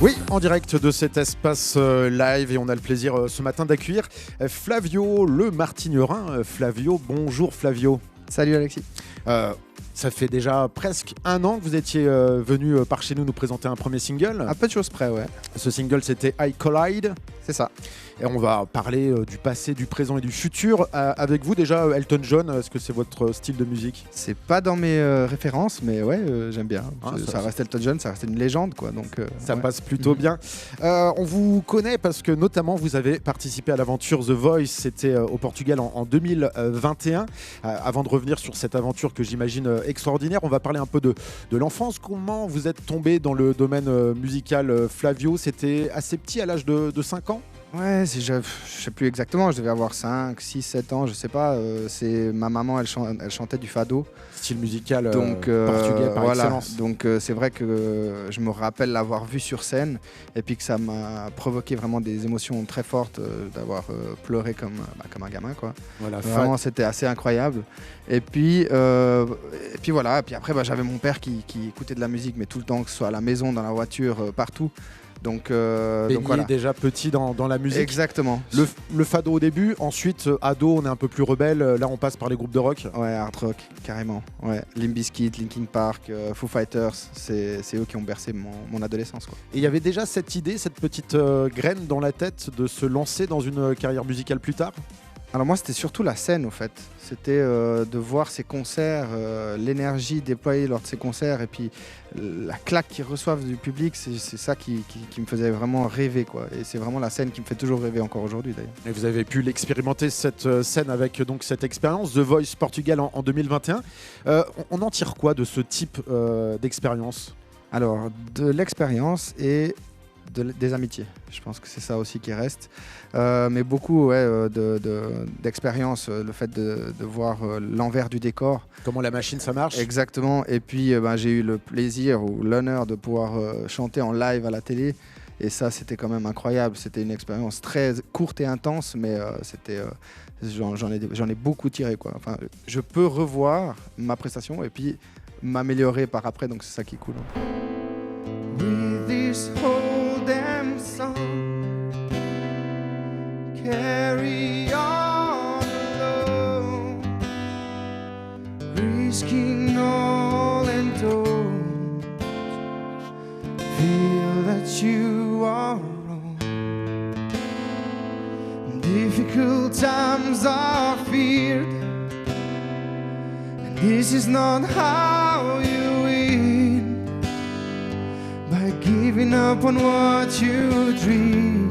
Oui, en direct de cet espace live et on a le plaisir ce matin d'accueillir Flavio le Martignerin. Flavio, bonjour Flavio. Salut Alexis. Ça fait déjà presque un an que vous étiez venu par chez nous présenter un premier single. À peu de choses près, ouais. Ce single, c'était I Collide. C'est ça. Et on va parler du passé, du présent et du futur. Avec vous déjà, Elton John, est-ce que c'est votre style de musique ? C'est pas dans mes références, mais ouais, j'aime bien. Ça reste Elton John, ça reste une légende, quoi. Donc, ça ouais. passe plutôt bien. On vous connaît parce que notamment vous avez participé à l'aventure The Voice, c'était au Portugal en 2021. Avant de revenir sur cette aventure que j'imagine extraordinaire, on va parler un peu de l'enfance. Comment vous êtes tombé dans le domaine musical, Flavio ? C'était assez petit, à l'âge de 5 ans ? Ouais, je sais plus exactement, je devais avoir 5, 6, 7 ans, je sais pas. C'est ma maman, elle chantait du fado. Style musical portugais par excellence. Donc c'est vrai que je me rappelle l'avoir vu sur scène et puis que ça m'a provoqué vraiment des émotions très fortes, d'avoir pleuré comme un gamin, quoi. Voilà, vraiment, c'était assez incroyable. Et puis voilà, et puis après j'avais mon père qui écoutait de la musique, mais tout le temps, que ce soit à la maison, dans la voiture, partout. Donc voilà. Déjà petit dans la musique. Exactement. Le fado au début, ensuite ado, on est un peu plus rebelle. Là, on passe par les groupes de rock. Ouais, hard rock, carrément. Ouais. Limp Bizkit, Linkin Park, Foo Fighters, c'est eux qui ont bercé mon adolescence, quoi. Et il y avait déjà cette idée, cette petite graine dans la tête de se lancer dans une carrière musicale plus tard ? Alors moi, c'était surtout la scène, au fait. C'était de voir ces concerts, l'énergie déployée lors de ces concerts et puis la claque qu'ils reçoivent du public, c'est ça qui me faisait vraiment rêver, quoi. Et c'est vraiment la scène qui me fait toujours rêver encore aujourd'hui, d'ailleurs. Et vous avez pu l'expérimenter, cette scène, avec donc cette expérience The Voice Portugal en 2021. On en tire quoi de ce type d'expérience ? Alors, de l'expérience et des amitiés. Je pense que c'est ça aussi qui reste. Mais beaucoup d'expérience, le fait de voir l'envers du décor. Comment la machine, ça marche ? Exactement. Et puis, j'ai eu le plaisir ou l'honneur de pouvoir chanter en live à la télé. Et ça, c'était quand même incroyable. C'était une expérience très courte et intense, mais j'en ai beaucoup tiré, quoi. Enfin, je peux revoir ma prestation et puis m'améliorer par après. Donc, c'est ça qui est cool. With this whole damn song, carry on alone, risking all and don't feel that you are wrong. Difficult times are feared, and this is not how you win, by giving up on what you dream.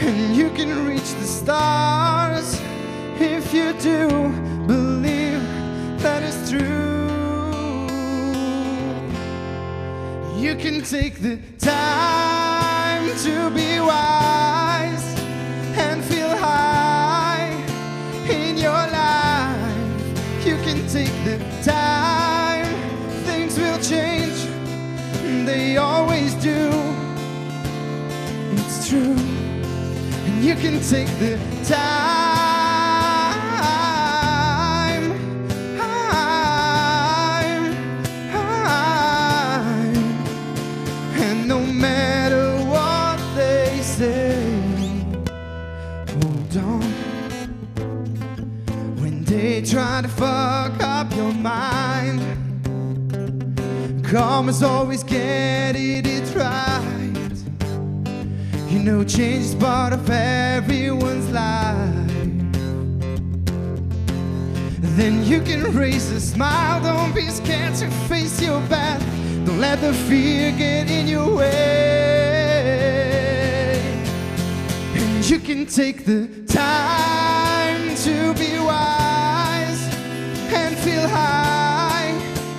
And you can reach the stars if you do believe that it's true. You can take the time to be wise and feel high in your life. You can take the time, things will change, they always do. It's true. You can take the time, and no matter what they say, hold on. When they try to fuck up your mind, karma's always getting it right. You know, change is part of everyone's life. Then you can raise a smile. Don't be scared to face your path. Don't let the fear get in your way. And you can take the time to be wise and feel high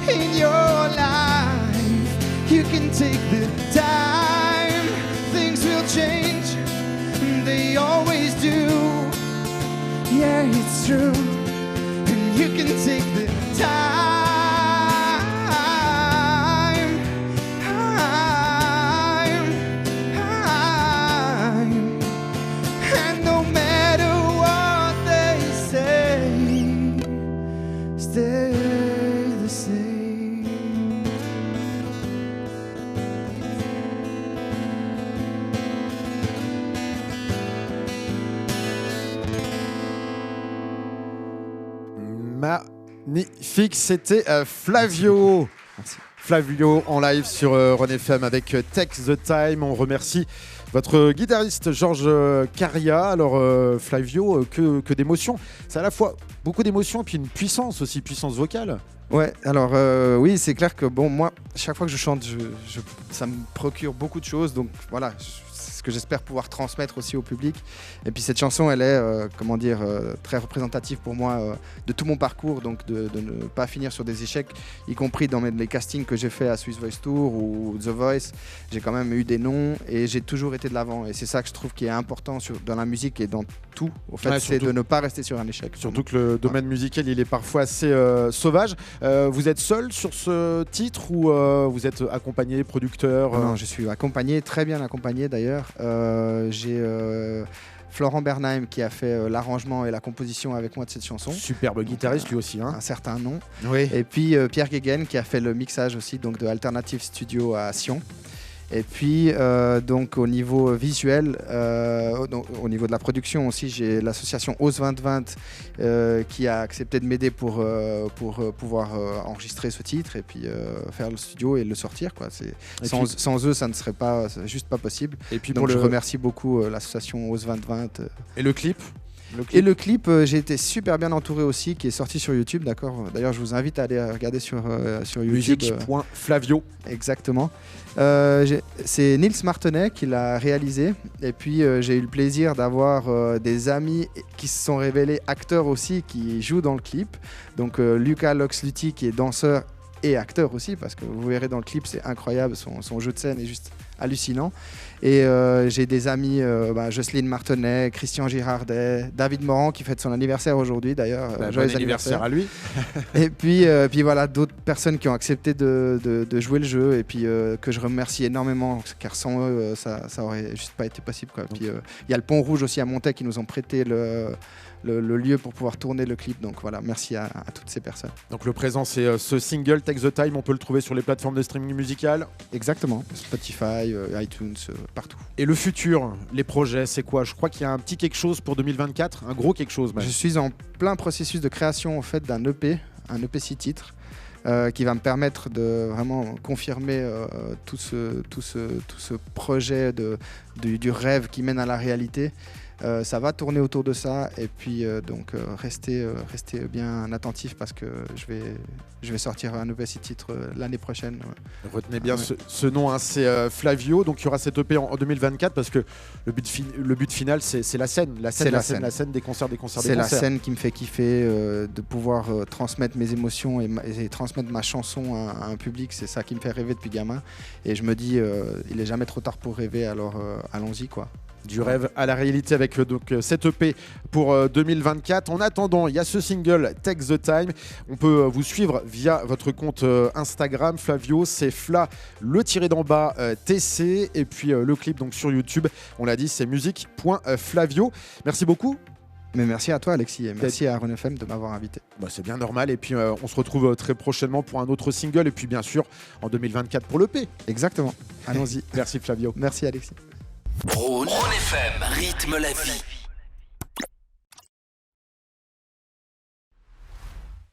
in your life. You can take the time, things will change, they always do. Yeah, it's true. And you can take the time, and no matter what they say, stay the same. Magnifique, c'était Flavio. Merci. Flavio en live sur Run FM avec Take the Time. On remercie votre guitariste Georges Caria. Alors Flavio, que d'émotions. C'est à la fois beaucoup d'émotions et puis une puissance aussi, puissance vocale. Ouais, alors oui, c'est clair que bon, moi, chaque fois que je chante, ça me procure beaucoup de choses. Donc voilà, c'est ce que j'espère pouvoir transmettre aussi au public. Et puis cette chanson, elle est, très représentative pour moi de tout mon parcours. Donc de ne pas finir sur des échecs, y compris dans les castings que j'ai fait à Swiss Voice Tour ou The Voice. J'ai quand même eu des noms et j'ai toujours été de l'avant. Et c'est ça que je trouve qui est important dans la musique et dans tout. Au fait, c'est de ne pas rester sur un échec. Surtout que le domaine musical, il est parfois assez sauvage. Vous êtes seul sur ce titre ou vous êtes accompagné, producteur Non, je suis accompagné, très bien accompagné d'ailleurs. J'ai Florent Bernheim qui a fait l'arrangement et la composition avec moi de cette chanson. Superbe guitariste lui aussi. Un certain nom. Oui. Et puis Pierre Guéguen qui a fait le mixage aussi donc de Alternative Studio à Sion. Et puis donc au niveau visuel, au niveau de la production aussi, j'ai l'association OS 2020 qui a accepté de m'aider pour pouvoir enregistrer ce titre et puis faire le studio et le sortir, quoi. Sans eux, ça ne serait pas juste pas possible. Et puis donc je remercie beaucoup l'association OS 2020. Et le clip Et le clip, j'ai été super bien entouré aussi, qui est sorti sur YouTube, d'accord. D'ailleurs, je vous invite à aller regarder sur YouTube. Musique.flavio. Exactement. C'est Nils Martenet qui l'a réalisé. Et puis, j'ai eu le plaisir d'avoir des amis qui se sont révélés acteurs aussi, qui jouent dans le clip. Donc, Lucas Loxlutti, qui est danseur et acteur aussi, parce que vous verrez dans le clip, c'est incroyable, son jeu de scène est juste hallucinant. Et j'ai des amis, Jocelyne Martenet, Christian Girardet, David Morand qui fête son anniversaire aujourd'hui d'ailleurs. Joyeux anniversaire à lui. Et puis voilà, d'autres personnes qui ont accepté de jouer le jeu et puis que je remercie énormément, car sans eux, ça aurait juste pas été possible, quoi. Puis il y a le Pont Rouge aussi à Montaic qui nous ont prêté le lieu pour pouvoir tourner le clip. Donc voilà, merci à toutes ces personnes. Donc le présent, c'est ce single Take the Time, on peut le trouver sur les plateformes de streaming musical. Exactement, Spotify, iTunes, partout. Et le futur, les projets, c'est quoi? Je crois qu'il y a un petit quelque chose pour 2024, un gros quelque chose même. Je suis en plein processus de création en fait d'un EP, un EP 6 titres. Qui va me permettre de vraiment confirmer tout ce projet du rêve qui mène à la réalité. Ça va tourner autour de ça et puis restez bien attentifs parce que je vais sortir un nouvel titre l'année prochaine. Retenez bien ce nom, hein, c'est Flavio. Donc il y aura cette EP en 2024 parce que le but final c'est la scène des concerts. C'est la scène qui me fait kiffer, de pouvoir transmettre mes émotions et transmettre ma chanson à un public. C'est ça qui me fait rêver depuis gamin et je me dis il est jamais trop tard pour rêver, alors allons-y, quoi. Du rêve à la réalité avec cette EP pour 2024. En attendant, il y a ce single Take the Time. On peut vous suivre via votre compte Instagram Flavio, c'est Fla le tiré d'en bas TC, et puis le clip donc sur YouTube. On l'a dit, c'est musique.flavio. Merci beaucoup. Mais merci à toi Alexis et merci à Run FM de m'avoir invité. C'est bien normal et puis on se retrouve très prochainement pour un autre single et puis bien sûr en 2024 pour l'EP. Exactement, allons-y. Merci Flavio. Merci Alexis. Run FM, rythme la vie.